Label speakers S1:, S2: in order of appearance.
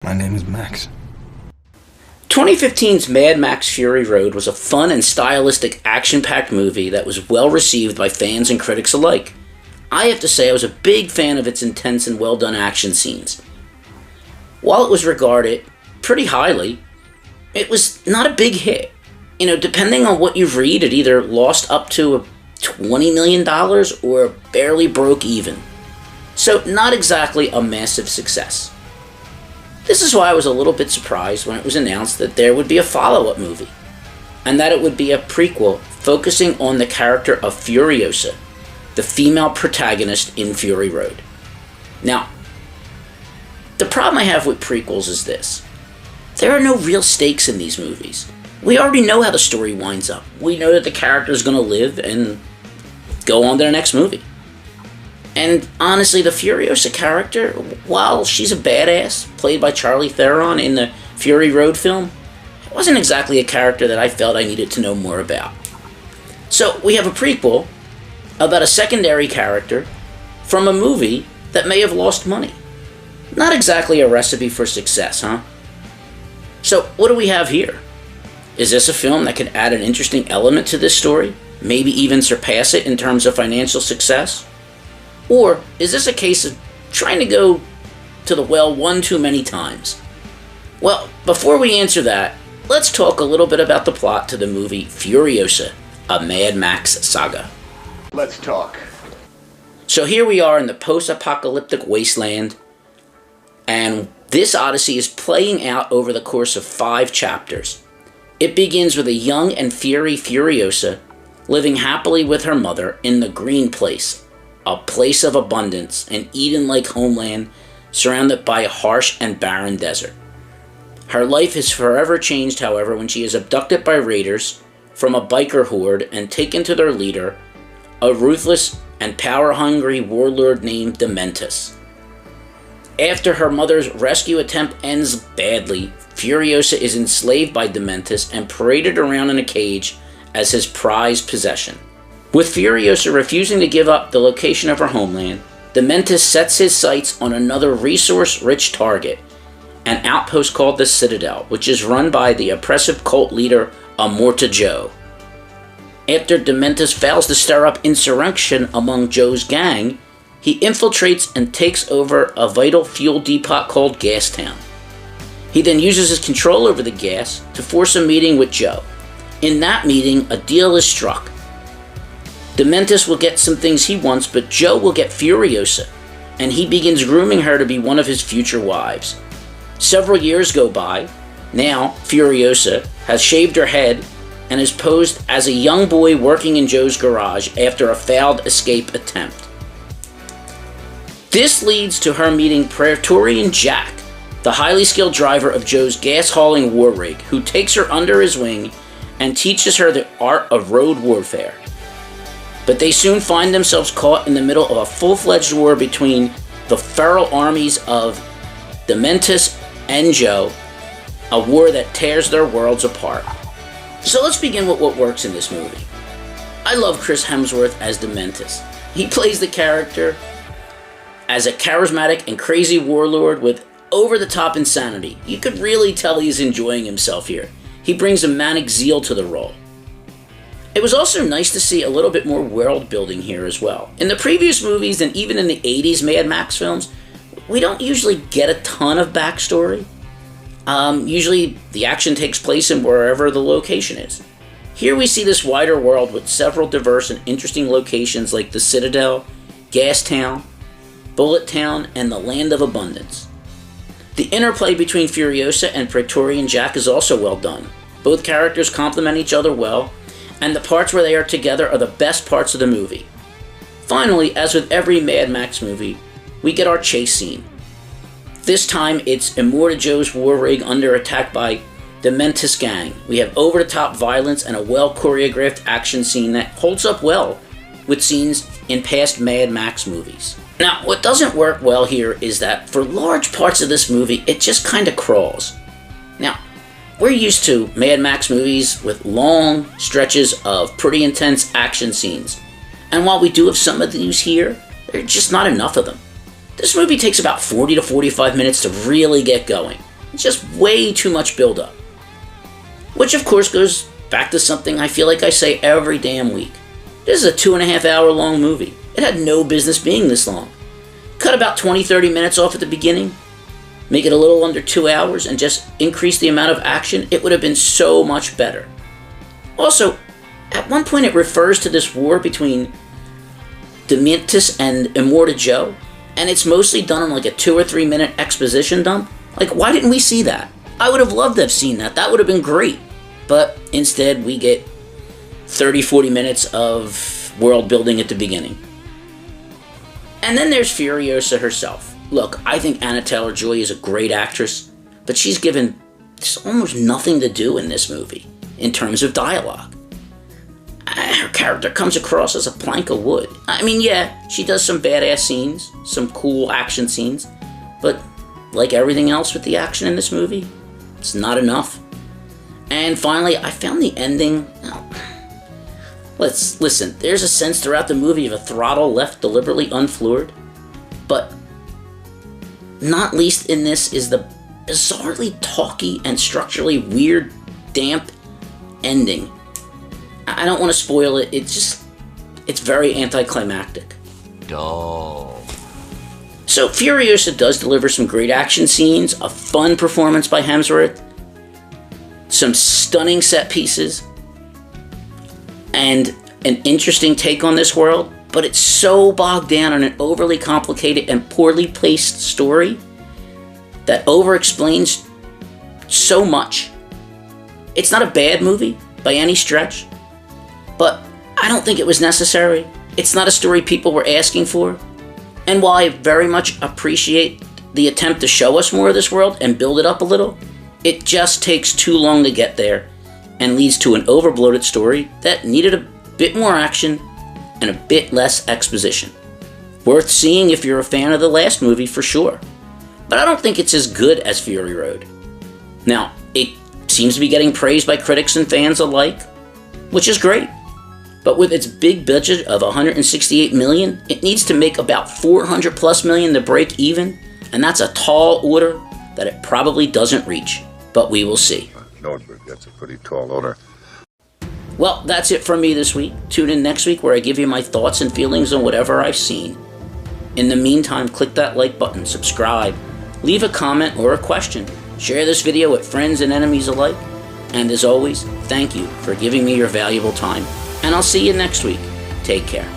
S1: My name is Max.
S2: 2015's Mad Max Fury Road was a fun and stylistic action-packed movie that was well received by fans and critics alike. I have to say I was a big fan of its intense and well-done action scenes. While it was regarded pretty highly, it was not a big hit. Depending on what you read, it either lost up to $20 million or barely broke even. So not exactly a massive success. This is why I was a little bit surprised when it was announced that there would be a follow-up movie, and that it would be a prequel focusing on the character of Furiosa, the female protagonist in Fury Road. Now, the problem I have with prequels is this. There are no real stakes in these movies. We already know how the story winds up. We know that the character is going to live and go on to the next movie. And honestly, the Furiosa character, while she's a badass, played by Charlize Theron in the Fury Road film, it wasn't exactly a character that I felt I needed to know more about. So we have a prequel about a secondary character from a movie that may have lost money. Not exactly a recipe for success, huh? So what do we have here? Is this a film that could add an interesting element to this story? Maybe even surpass it in terms of financial success? Or is this a case of trying to go to the well one too many times? Well, before we answer that, let's talk a little bit about the plot to the movie Furiosa, a Mad Max saga.
S3: Let's talk.
S2: So here we are in the post-apocalyptic wasteland, and this odyssey is playing out over the course of 5 chapters. It begins with a young and fiery Furiosa living happily with her mother in the Green Place, a place of abundance, an Eden-like homeland surrounded by a harsh and barren desert. Her life is forever changed, however, when she is abducted by raiders from a biker horde and taken to their leader, a ruthless and power-hungry warlord named Dementus. After her mother's rescue attempt ends badly, Furiosa is enslaved by Dementus and paraded around in a cage as his prized possession. With Furiosa refusing to give up the location of her homeland, Dementus sets his sights on another resource-rich target, an outpost called the Citadel, which is run by the oppressive cult leader Immorta Joe. After Dementus fails to stir up insurrection among Joe's gang, he infiltrates and takes over a vital fuel depot called Gastown. He then uses his control over the gas to force a meeting with Joe. In that meeting, a deal is struck. Dementus will get some things he wants, but Joe will get Furiosa, and he begins grooming her to be one of his future wives. Several years go by. Now, Furiosa has shaved her head and is posed as a young boy working in Joe's garage after a failed escape attempt. This leads to her meeting Praetorian Jack, the highly skilled driver of Joe's gas-hauling war rig, who takes her under his wing and teaches her the art of road warfare. But they soon find themselves caught in the middle of a full-fledged war between the feral armies of Dementus and Joe, a war that tears their worlds apart. So let's begin with what works in this movie. I love Chris Hemsworth as Dementus. He plays the character as a charismatic and crazy warlord with over-the-top insanity. You could really tell he's enjoying himself here. He brings a manic zeal to the role. It was also nice to see a little bit more world building here as well. In the previous movies and even in the 80s Mad Max films, we don't usually get a ton of backstory. Usually the action takes place in wherever the location is. Here we see this wider world with several diverse and interesting locations like the Citadel, Gastown, Bullet Town, and the Land of Abundance. The interplay between Furiosa and Praetorian Jack is also well done. Both characters complement each other well, and the parts where they are together are the best parts of the movie. Finally, as with every Mad Max movie, we get our chase scene. This time, it's Immorta Joe's war rig under attack by the Dementus gang. We have over-the-top violence and a well-choreographed action scene that holds up well with scenes in past Mad Max movies. Now, what doesn't work well here is that for large parts of this movie, it just kind of crawls. Now, we're used to Mad Max movies with long stretches of pretty intense action scenes. And while we do have some of these here, there are just not enough of them. This movie takes about 40 to 45 minutes to really get going. It's just way too much build-up. Which of course goes back to something I feel like I say every damn week. This is a 2.5 hour long movie. It had no business being this long. Cut about 20-30 minutes off at the beginning, make it a little under 2 hours, and just increase the amount of action, it would have been so much better. Also, at one point it refers to this war between Dementus and Immorta Joe, and it's mostly done in like a 2 or 3 minute exposition dump. Like, why didn't we see that? I would have loved to have seen that. That would have been great. But instead, we get 30-40 minutes of world building at the beginning. And then there's Furiosa herself. Look, I think Anna Taylor-Joy is a great actress, but she's given almost nothing to do in this movie in terms of dialogue. Her character comes across as a plank of wood. I mean, yeah, she does some badass scenes, some cool action scenes, but like everything else with the action in this movie, it's not enough. And finally, I found the ending... Listen, there's a sense throughout the movie of a throttle left deliberately unfloored, but not least in this is the bizarrely talky and structurally weird, damp ending. I don't want to spoil it, it's very anticlimactic.
S1: Dull.
S2: So Furiosa does deliver some great action scenes, a fun performance by Hemsworth, some stunning set pieces, and an interesting take on this world, but it's so bogged down in an overly complicated and poorly placed story that over-explains so much. It's not a bad movie by any stretch, but I don't think it was necessary. It's not a story people were asking for. And while I very much appreciate the attempt to show us more of this world and build it up a little, it just takes too long to get there and leads to an overbloated story that needed a bit more action and a bit less exposition. Worth seeing if you're a fan of the last movie for sure, but I don't think it's as good as Fury Road. Now, it seems to be getting praised by critics and fans alike, which is great. But with its big budget of $168 million, it needs to make about $400+ million to break even, and that's a tall order that it probably doesn't reach. But we will see.
S3: Nordberg, that's a pretty tall order.
S2: Well, that's it from me this week. Tune in next week where I give you my thoughts and feelings on whatever I've seen. In the meantime, click that like button, subscribe, leave a comment or a question, share this video with friends and enemies alike, and as always, thank you for giving me your valuable time. And I'll see you next week. Take care.